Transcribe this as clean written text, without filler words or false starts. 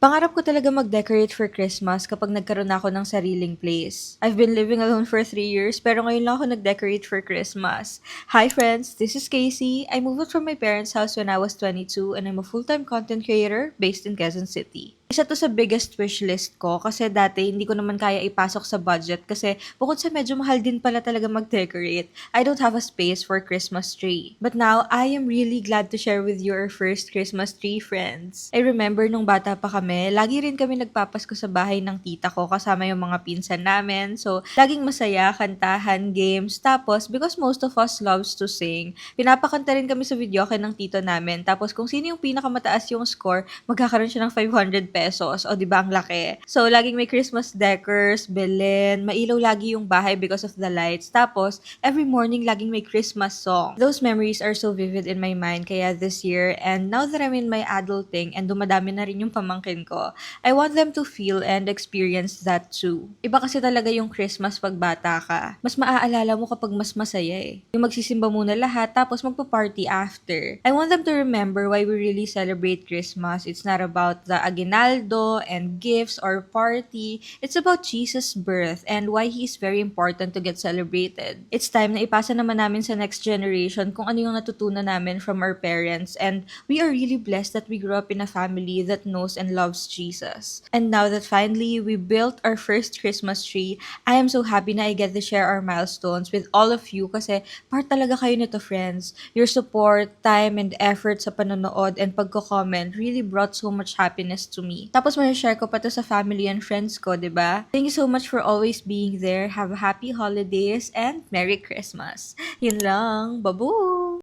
Pangarap ko talaga mag-decorate for Christmas kapag nagkaroon ako ng sariling place. I've been living alone for 3 years pero ngayon lang ako nag-decorate for Christmas. Hi friends, this is Casey. I moved out from my parents' house when I was 22 and I'm a full-time content creator based in Quezon City. Isa to sa biggest wish list ko kasi dati hindi ko naman kaya ipasok sa budget kasi bukod sa medyo mahal din pala talaga mag-decorate, I don't have a space for Christmas tree. But now, I am really glad to share with you our first Christmas tree, friends. I remember nung bata pa kami, lagi rin kami nagpapasko sa bahay ng tita ko kasama yung mga pinsan namin. So, laging masaya, kantahan, games. Tapos, because most of us loves to sing, pinapakanta rin kami sa videoke ng tito namin. Tapos, kung sino yung pinakamataas yung score, magkakaroon siya ng 500 pesos. O, di ba ang laki? So, laging may Christmas decors, Belen, mailaw lagi yung bahay because of the lights. Tapos, every morning, laging may Christmas song. Those memories are so vivid in my mind. Kaya this year, and now that I'm in my adulting and dumadami na rin yung pamangkin ko, I want them to feel and experience that too. Iba kasi talaga yung Christmas pag bata ka. Mas maaalala mo kapag mas masaya eh. Yung magsisimba muna lahat, tapos magpa-party after. I want them to remember why we really celebrate Christmas. It's not about the aguinaldo and gifts or party. It's about Jesus' birth and why He's very important to get celebrated. It's time na ipasa naman namin sa next generation kung ano yung natutunan namin from our parents, and we are really blessed that we grew up in a family that knows and loves Jesus. And now that finally we built our first Christmas tree, I am so happy na I get to share our milestones with all of you kasi part talaga kayo nito, friends. Your support, time, and effort sa panonood and pagko-comment really brought so much happiness to me. Tapos share ko pa to sa family and friends ko, 'di ba? Thank you so much for always being there. Have a happy holidays and Merry Christmas. Yun lang. Babu!